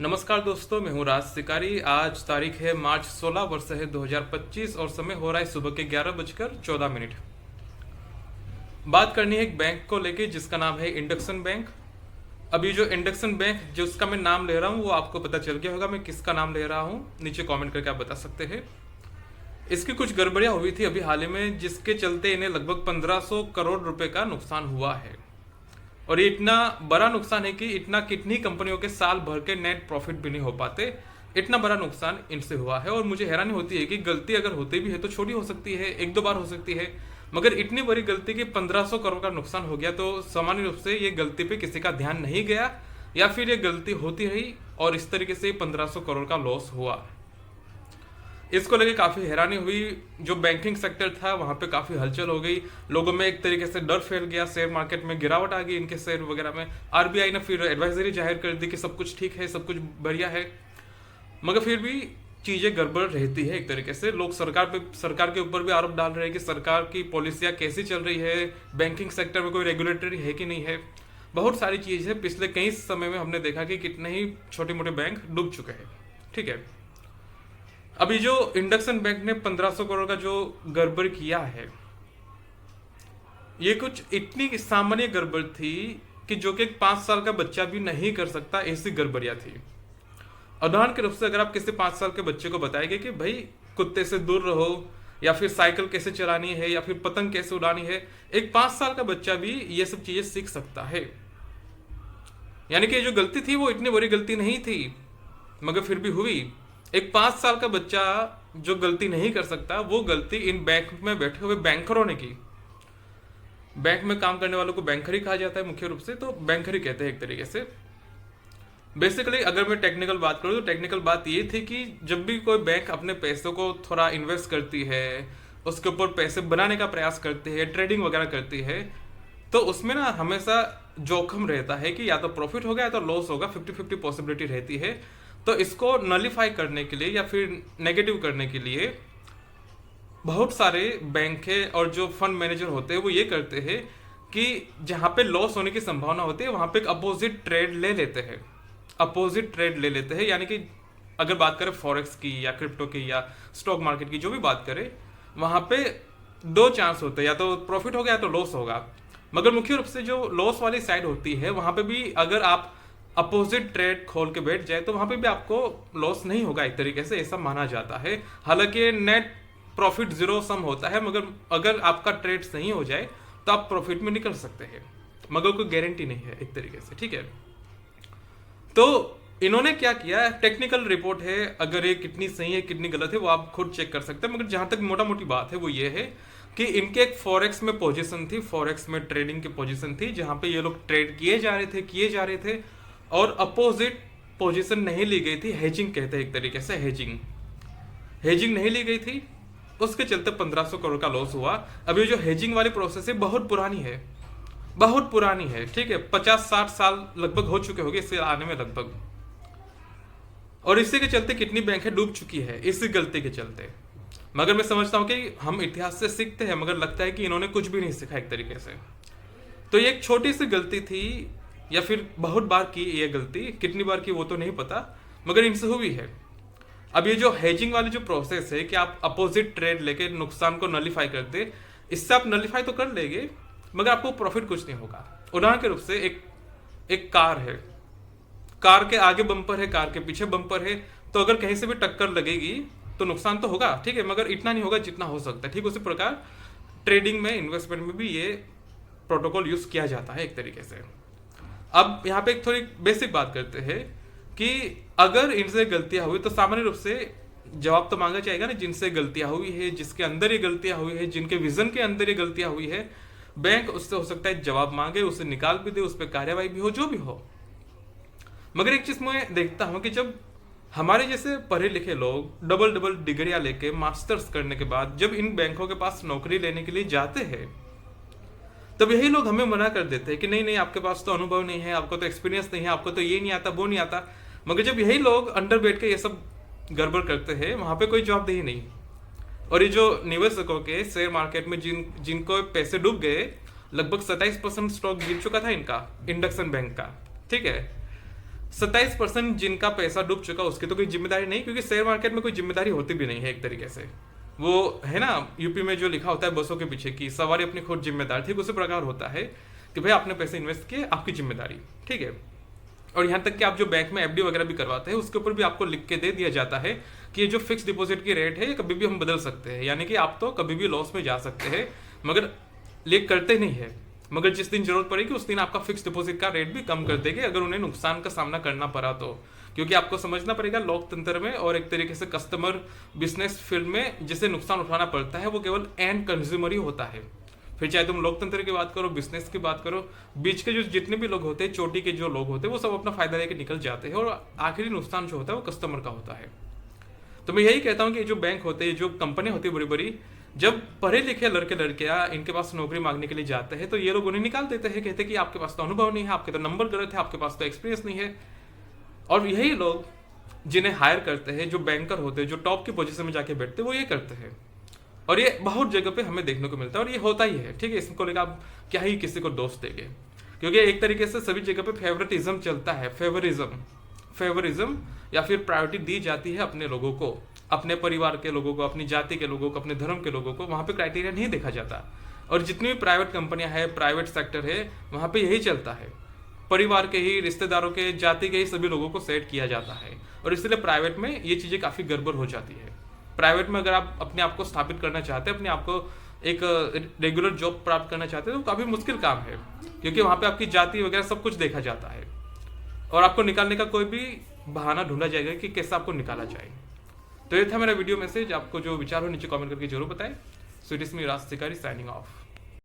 नमस्कार दोस्तों, मैं हूं राज शिकारी। आज तारीख है मार्च 16, वर्ष है 2025 और समय हो रहा है सुबह के 11:14। बात करनी है एक बैंक को लेके जिसका नाम है इंडक्शन बैंक। अभी जो इंडक्शन बैंक जिसका मैं नाम ले रहा हूं वो आपको पता चल गया होगा मैं किसका नाम ले रहा हूं। नीचे कमेंट करके आप बता सकते हैं। इसकी कुछ गड़बड़ियां हुई थी अभी हाल ही में, जिसके चलते इन्हें लगभग 1500 करोड़ रुपए का नुकसान हुआ है। और ये इतना बड़ा नुकसान है कि इतना कितनी कंपनियों के साल भर के नेट प्रॉफिट भी नहीं हो पाते। इतना बड़ा नुकसान इनसे हुआ है और मुझे हैरानी होती है कि गलती अगर होती भी है तो छोटी हो सकती है, एक दो बार हो सकती है, मगर इतनी बड़ी गलती कि 1500 करोड़ का नुकसान हो गया तो सामान्य रूप से ये गलती पे किसी का ध्यान नहीं गया या फिर ये गलती होती रही और इस तरीके से 1500 करोड़ का लॉस हुआ। इसको लेके काफी हैरानी हुई। जो बैंकिंग सेक्टर था वहां पे काफी हलचल हो गई, लोगों में एक तरीके से डर फैल गया, शेयर मार्केट में गिरावट आ गई इनके शेयर वगैरह में। आरबीआई ने फिर एडवाइजरी जाहिर कर दी कि सब कुछ ठीक है, सब कुछ बढ़िया है, मगर फिर भी चीजें गड़बड़ रहती है। एक तरीके से लोग सरकार के ऊपर भी आरोप डाल रहे हैं कि सरकार की पॉलिसियां कैसी चल रही है, बैंकिंग सेक्टर में कोई रेगुलेटरी है कि नहीं है। बहुत सारी चीजें पिछले कई समय में हमने देखा कि कितने ही छोटे मोटे बैंक डूब चुके हैं। ठीक है, अभी जो इंडक्शन बैंक ने 1500 करोड़ का जो गड़बड़ किया है, ये कुछ इतनी सामान्य गड़बड़ थी कि जो कि 5 साल का बच्चा भी नहीं कर सकता, ऐसी गड़बड़ियां थी। उदाहरण के रूप से अगर आप किसी 5 साल के बच्चे को बताएंगे कि भाई कुत्ते से दूर रहो, या फिर साइकिल कैसे चलानी है, या फिर पतंग कैसे उड़ानी है, एक 5 साल का बच्चा भी ये सब चीजें सीख सकता है। यानी कि जो गलती थी वो इतनी बड़ी गलती नहीं थी, मगर फिर भी हुई। एक 5 साल का बच्चा जो गलती नहीं कर सकता, वो गलती इन बैंक में बैठे हुए बैंकरों ने की। बैंक में काम करने वालों को बैंकर ही कहा जाता है मुख्य रूप से, तो बैंकर ही कहते हैं एक तरीके से। बेसिकली अगर मैं टेक्निकल बात करूं तो टेक्निकल बात ये थी कि जब भी कोई बैंक अपने पैसों को थोड़ा इन्वेस्ट करती है, उसके ऊपर पैसे बनाने का प्रयास करती है, ट्रेडिंग वगैरह करती है, तो उसमें ना हमेशा जोखिम रहता है कि या तो प्रॉफिट होगा या तो लॉस होगा, 50-50 पॉसिबिलिटी रहती है। तो इसको नलिफाई करने के लिए या फिर नेगेटिव करने के लिए बहुत सारे बैंक है और जो फंड मैनेजर होते हैं वो ये करते हैं कि जहां पे लॉस होने की संभावना होती है वहां पे एक अपोजिट ट्रेड ले लेते हैं। अपोजिट ट्रेड ले लेते हैं यानी कि अगर बात करें फॉरेक्स की या क्रिप्टो की या स्टॉक मार्केट की, जो भी बात करें, वहां पे दो चांस होते हैं, या तो प्रॉफिट होगा या तो लॉस होगा। मगर मुख्य रूप से जो लॉस वाली साइड होती है वहां पे भी अगर आप अपोजिट ट्रेड खोल के बैठ जाए तो वहां पे भी आपको लॉस नहीं होगा, एक तरीके से ऐसा माना जाता है। हालांकि नेट प्रॉफिट जीरो सम होता है, मगर अगर आपका ट्रेड सही हो जाए तो आप प्रॉफिट में निकल सकते हैं, मगर कोई गारंटी नहीं है एक तरीके से। ठीक है, तो इन्होंने क्या किया, टेक्निकल रिपोर्ट है, अगर ये कितनी सही है कितनी गलत है वो आप खुद चेक कर सकते हैं, मगर जहां तक मोटा मोटी बात है वो ये है कि इनके एक फॉरेक्स में पोजीशन थी, फॉरेक्स में ट्रेडिंग की पोजीशन थी, जहां पे ये लोग ट्रेड किए जा रहे थे और अपोजिट पोजीशन नहीं ली गई थी। हेजिंग कहते हैं एक तरीके से, हेजिंग नहीं ली गई थी, उसके चलते 1500 करोड़ का लॉस हुआ। अभी जो हेजिंग वाली प्रोसेस है बहुत पुरानी है, बहुत पुरानी है। ठीक है, 50-60 साल लगभग हो चुके होंगे इससे आने में लगभग, और इसी के चलते कितनी बैंकें डूब चुकी है इसी गलती के चलते। मगर मैं समझता हूं कि हम इतिहास से सीखते हैं, मगर लगता है कि इन्होंने कुछ भी नहीं सीखा एक तरीके से। तो ये एक छोटी सी गलती थी, या फिर बहुत बार की ये गलती, कितनी बार की वो तो नहीं पता, मगर इनसे हुई है। अब ये जो हेजिंग वाली जो प्रोसेस है कि आप अपोजिट ट्रेड लेके नुकसान को नलिफाई कर दे, इससे आप नलिफाई तो कर लेंगे मगर आपको प्रॉफिट कुछ नहीं होगा। उदाहरण के रूप से एक कार है, कार के आगे बम्पर है, कार के पीछे बम्पर है, तो अगर कहीं से भी टक्कर लगेगी तो नुकसान तो होगा, ठीक है, मगर इतना नहीं होगा जितना हो सकता है। ठीक उसी प्रकार ट्रेडिंग में, इन्वेस्टमेंट में भी ये प्रोटोकॉल यूज किया जाता है एक तरीके से। अब यहाँ पे एक थोड़ी बेसिक बात करते हैं कि अगर इनसे गलतियां हुई तो सामान्य रूप से जवाब तो मांगा जाएगा ना, जिनसे गलतियां हुई है, जिसके अंदर ये गलतियां हुई है, जिनके विजन के अंदर ये गलतियां हुई है, बैंक उससे हो सकता है जवाब मांगे, उसे निकाल भी दे, उस पर कार्यवाही भी हो, जो भी हो। मगर एक चीज मैं देखता हूं कि जब हमारे जैसे पढ़े लिखे लोग डबल डिग्रियां लेके मास्टर्स करने के बाद जब इन बैंकों के पास नौकरी लेने के लिए जाते हैं, तब यही लोग हमें मना कर देते हैं कि नहीं आपके पास तो अनुभव नहीं है, आपको तो एक्सपीरियंस नहीं है, आपको तो ये नहीं आता, वो नहीं आता। मगर जब यही लोग अंडर बैठ के ये सब गड़बड़ करते हैं, वहां पे कोई जवाबदेही नहीं। और ये जो निवेशकों के शेयर मार्केट में जिनको पैसे डूब गए, लगभग 27% स्टॉक गिर चुका था इनका, इंडक्शन बैंक का। ठीक है, 27% जिनका पैसा डूब चुका उसकी तो कोई जिम्मेदारी नहीं, क्योंकि शेयर मार्केट में कोई जिम्मेदारी होती भी नहीं है एक तरीके से। वो है ना, यूपी में जो लिखा होता है बसों के पीछे की सवारी अपनी खुद जिम्मेदार, ठीक उसी प्रकार होता है कि भाई आपने पैसे इन्वेस्ट किए, आपकी जिम्मेदारी, ठीक है। और यहाँ तक कि आप जो बैंक में एफडी वगैरह भी करवाते हैं उसके ऊपर भी आपको लिख के दे दिया जाता है कि ये जो फिक्स डिपॉजिट की रेट है ये कभी भी हम बदल सकते हैं, यानी कि आप तो कभी भी लॉस में जा सकते हैं, मगर लेक करते नहीं है, मगर जिस दिन जरूरत पड़ेगी उस दिन आपका फिक्स डिपॉजिट का रेट भी कम कर देंगे अगर उन्हें नुकसान का सामना करना पड़ा तो। क्योंकि आपको समझना पड़ेगा लोकतंत्र में और एक तरीके से कस्टमर बिजनेस फील्ड में जिसे नुकसान उठाना पड़ता है वो केवल एंड कंज्यूमर ही होता है। फिर चाहे तुम लोकतंत्र की बात करो, बिजनेस की बात करो, बीच के जो जितने भी लोग होते हैं, चोटी के जो लोग होते हैं, वो सब अपना फायदा लेके निकल जाते हैं और आखिरी नुकसान जो होता है वो कस्टमर का होता है। तो मैं यही कहता हूँ कि जो बैंक होते हैं, जो कंपनी होती है बड़ी बड़ी, जब पढ़े लिखे लड़के लड़कियां इनके पास नौकरी मांगने के लिए जाते हैं तो ये लोग उन्हें निकाल देते हैं, कहते हैं कि आपके पास तो अनुभव नहीं है, आपके तो नंबर गलत है, आपके पास तो एक्सपीरियंस नहीं है। और यही लोग जिन्हें हायर करते हैं, जो बैंकर होते हैं, जो टॉप की पोजीशन में जाके बैठते हैं, वो ये करते हैं। और ये बहुत जगह पे हमें देखने को मिलता है और ये होता ही है, ठीक है। इसको लेकर आप क्या ही किसी को दोष देंगे, क्योंकि एक तरीके से सभी जगह पे फेवरेटिज्म चलता है, फेवरिज्म या फिर प्रायोरिटी दी जाती है अपने लोगों को, अपने परिवार के लोगों को, अपनी जाति के लोगों को, अपने धर्म के लोगों को। वहां पे क्राइटेरिया नहीं देखा जाता। और जितनी भी प्राइवेट कंपनियां हैं, प्राइवेट सेक्टर है, वहां पे यही चलता है, परिवार के ही, रिश्तेदारों के, जाति के ही सभी लोगों को सेट किया जाता है। और इसलिए प्राइवेट में ये चीजें काफी गड़बड़ हो जाती है। प्राइवेट में अगर आप अपने आप को स्थापित करना चाहते हैं, अपने आप को एक रेगुलर जॉब प्राप्त करना चाहते हैं, तो काफी मुश्किल काम है, क्योंकि वहां पे आपकी जाति वगैरह सब कुछ देखा जाता है और आपको निकालने का कोई भी बहाना ढूंढा जाएगा कि कैसे आपको निकाला जाए। तो ये था मेरा वीडियो मैसेज। आपको जो विचार हो नीचे कमेंट करके जरूर बताएं। सो इट इज मी राज शिकारी साइनिंग ऑफ।